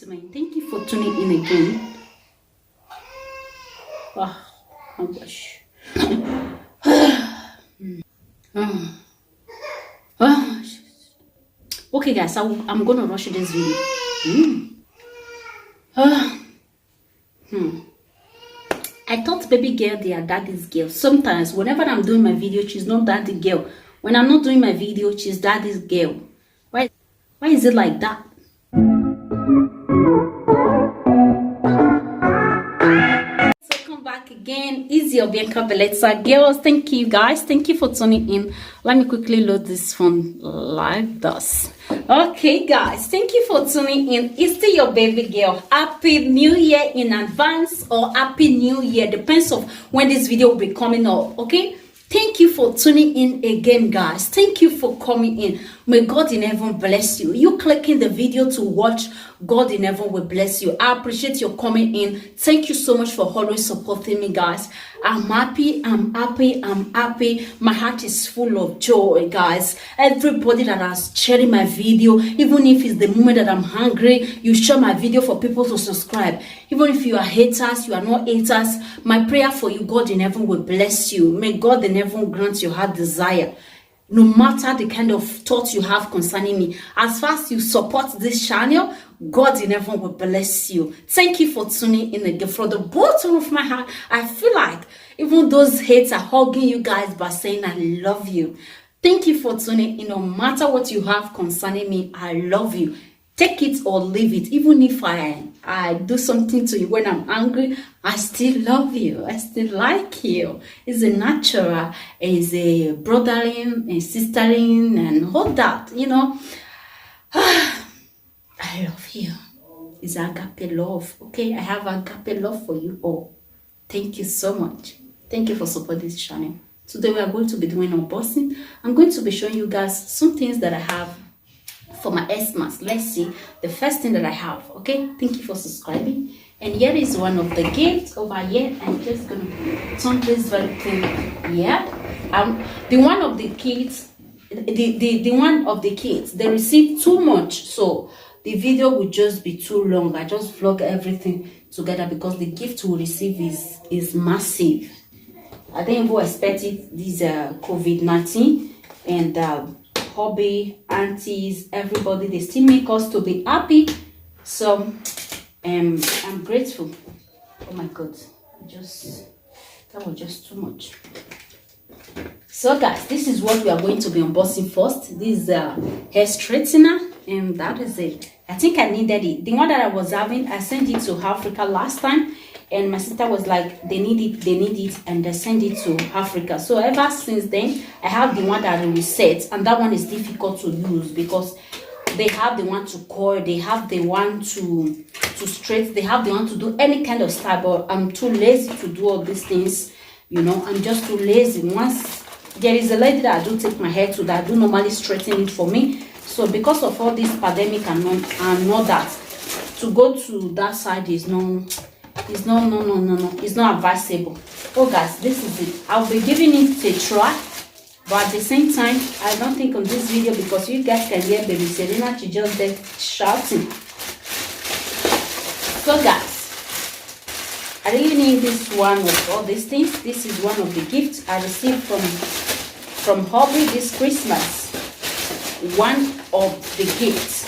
Thank you for tuning in again. Oh my gosh. Okay guys, I'm gonna rush this video. I thought baby girl they are daddy's girl. Sometimes whenever I'm doing my video, she's not daddy girl. When I'm not doing my video, she's daddy's girl. Why is it like that? Welcome back again. It's your Bianca Beleza girls. Thank you guys. Thank you for tuning in. Let me quickly load this phone like this. Okay guys, thank you for tuning in. It's still your baby girl. Happy New Year in advance, or Happy New Year, depends on when this video will be coming up. Okay, thank you for tuning in again guys. Thank you for coming in. May God in heaven bless you. You clicking the video to watch, God in heaven will bless you. I appreciate your coming in. Thank you so much for always supporting me guys. I'm happy, I'm happy, I'm happy. My heart is full of joy guys. Everybody that has shared my video, even if it's the moment that I'm hungry, you share my video for people to subscribe. Even if you are haters, you are not haters, my prayer for you, God in heaven will bless you. May God in heaven grant your heart desire. No matter the kind of thoughts you have concerning me, as far as you support this channel, God in heaven will bless you. Thank you for tuning in again. From the bottom of my heart, I feel like even those haters are hugging you guys by saying I love you. Thank you for tuning in. No matter what you have concerning me, I love you. Take it or leave it. Even if I do something to you when I'm angry, I still love you. I still like you. It's a natural, it's a brotherly, a sisterly, and all that, you know. I love you. It's agape love. Okay, I have agape love for you all. Thank you so much. Thank you for supporting this channel. Today we are going to be doing unboxing. I'm going to be showing you guys some things that I have for my Xmas. Let's see the first thing that I have. Okay, thank you for subscribing. And here is one of the gifts over here. I'm just gonna turn this very thing here. The one of the kids, the one of the kids, they received too much, so the video will just be too long. I just vlog everything together because the gift we receive is massive. I didn't even expect it. This COVID-19 and hubby, aunties, everybody, they still make us to be happy. So I'm grateful. Oh my God, that was just too much. So guys, this is what we are going to be unboxing first. This is a hair straightener, and that is it. I think I needed it. The one that I was having, I sent it to Africa last time, and my sister was like, they need it, and they send it to Africa. So ever since then, I have the one that I reset, and that one is difficult to use because they have the one to coil, they have the one to straight, they have the one to do any kind of style, but I'm too lazy to do all these things, you know. I'm just too lazy. Once there is a lady that I do take my hair to, that I do normally straighten it for me. So because of all this pandemic and all that, to go to that side is no, it's not advisable. Oh guys, this is it. I'll be giving it a try, but at the same time, I don't think on this video, because you guys can hear baby Selena, she just there shouting. So guys, I really need this one of all these things. This is one of the gifts I received from hubby this Christmas. One of the gifts.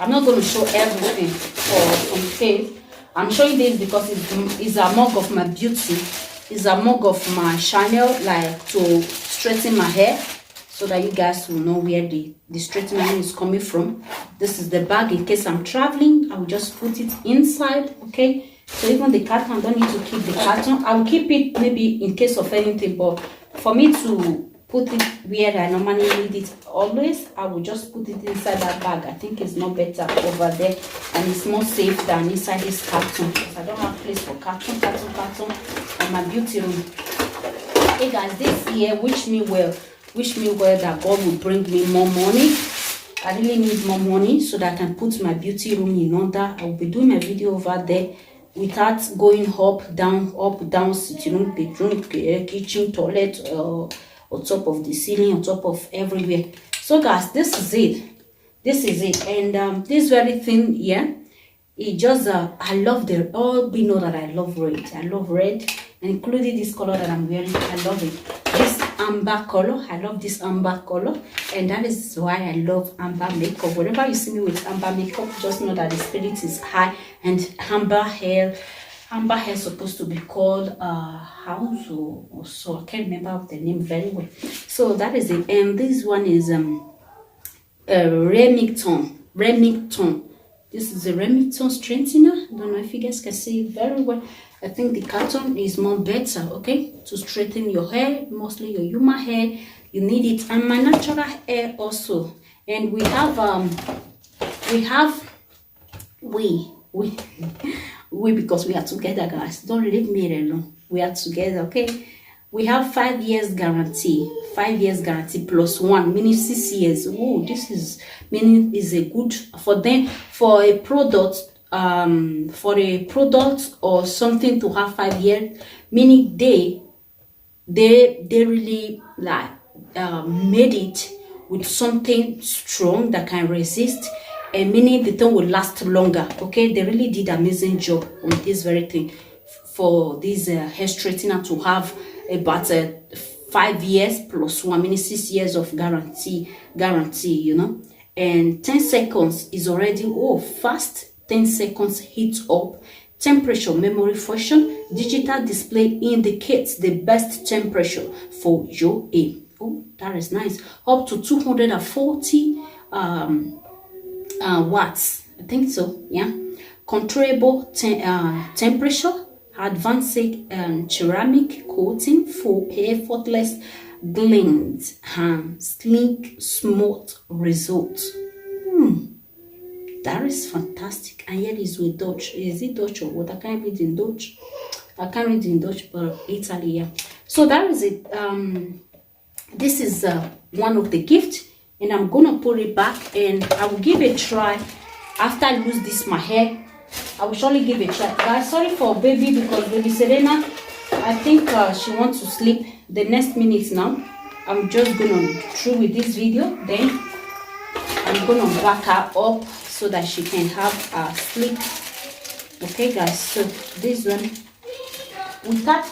I'm not going to show everything for some faith. I'm showing this because it's a mug of my beauty. It's a mug of my channel, like to straighten my hair, so that you guys will know where the straightening is coming from. This is the bag in case I'm traveling. I will just put it inside. Okay, so even the carton, I don't need to keep the carton. I will keep it maybe in case of anything, but for me to put it where I normally need it always, I will just put it inside that bag. I think it's more better over there, and it's more safe than inside this carton, because I don't have place for carton in my beauty room. Hey guys, this year wish me well that God will bring me more money. I really need more money so that I can put my beauty room in order. I will be doing my video over there without going up, down, sitting room, bedroom, kitchen, toilet, on top of the ceiling, on top of everywhere. So guys, this is it. And this very thing here It just I love the all we know that I love red. I love red, including this color that I'm wearing. I love it. This amber color, I love this amber color, and that is why I love amber makeup. Whenever you see me with amber makeup, just know that the spirit is high. And amber hair is supposed to be called house or so. I can't remember the name very well. So that is it. And this one is Remington. This is a Remington strengthener. I don't know if you guys can see it very well. I think the carton is more better, okay, to straighten your hair, mostly your human hair. You need it, and my natural hair also. And we because we are together, guys. Don't leave me alone. We are together, okay? We have 5 years guarantee. 5 years guarantee plus 1, meaning 6 years. Oh, this is meaning is a good for them for a product. For a product or something to have 5 years, meaning they really like made it with something strong that can resist, and meaning the thing will last longer. Okay, they really did amazing job on this very thing for this hair straightener to have about 5 years plus 1, meaning 6 years of guarantee, you know. And 10 seconds is already fast. 10 seconds heat up. Temperature memory function. Digital display indicates the best temperature for your hair. Oh, that is nice. Up to 240 watts. I think so. Yeah. Controllable temperature. Advanced ceramic coating for effortless blends. Sleek, smooth results. That is fantastic. And yet is with Dutch. Is it Dutch or what? I can't read in Dutch. I can't read in Dutch, but Italy, yeah. So that is it. This is one of the gifts, and I'm gonna put it back, and I will give it a try after I lose this my hair. I will surely give it a try. Guys, sorry for baby, because baby Serena, I think she wants to sleep the next minutes now. I'm just gonna through with this video, then I'm gonna back her up so that she can have a sleep. Okay, guys. So this one, without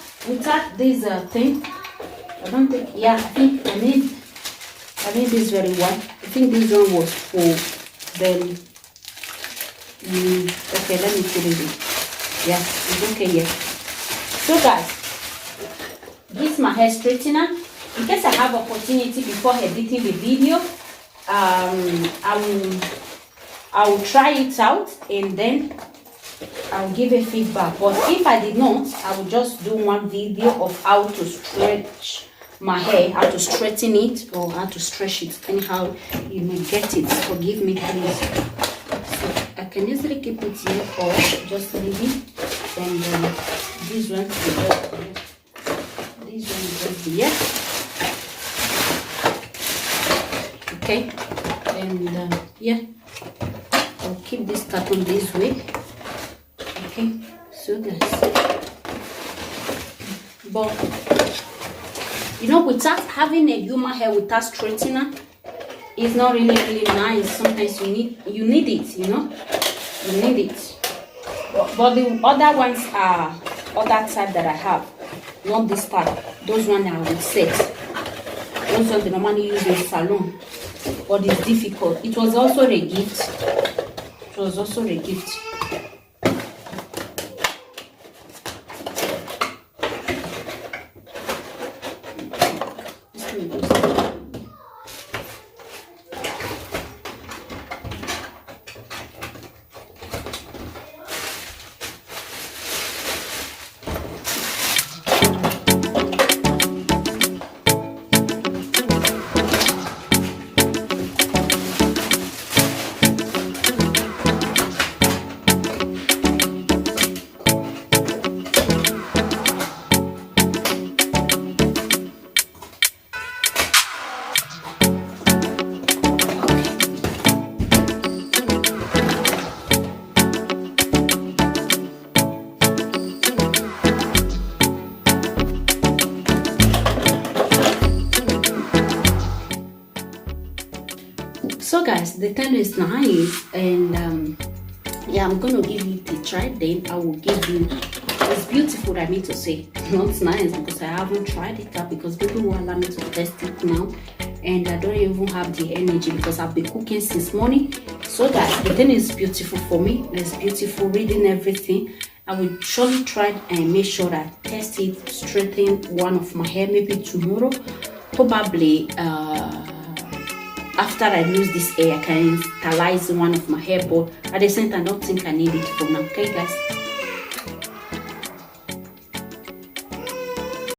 this thing, I don't think. Yeah, I think I need this very well. I think this one was for them. Okay, let me put it in. Yeah, it's okay. Yeah. So guys, this is my hair straightener. In case I have opportunity before editing the video, I will try it out, and then I'll give a feedback. But if I did not, I will just do one video of how to stretch my hair, how to straighten it, or how to stretch it. Anyhow you may get it. Forgive me, please. So I can easily keep it here or just leave it. And this one is just here. Okay, and yeah, I'll keep this carton this way. Okay, so guys, but you know, without having a human hair without straightener, it's not really nice. Sometimes you need it, you know, you need it. But the other ones are other type that I have, not this type. Those ones are with set. Those ones they normally use in salon, but it's difficult. It was also a gift. It was also a gift. So guys, the thing is nice, and yeah, yeah, I'm gonna give you the try, then I will give you. It's beautiful, I mean to say, not nice because I haven't tried it out, because people will allow me to test it now, and I don't even have the energy because I've been cooking since morning. So that the thing is beautiful for me. It's beautiful reading everything. I will surely try and make sure that I test it, straighten one of my hair maybe tomorrow, probably after I lose this hair I can stylize one of my hair, but at the same time I don't think I need it for now. Okay guys,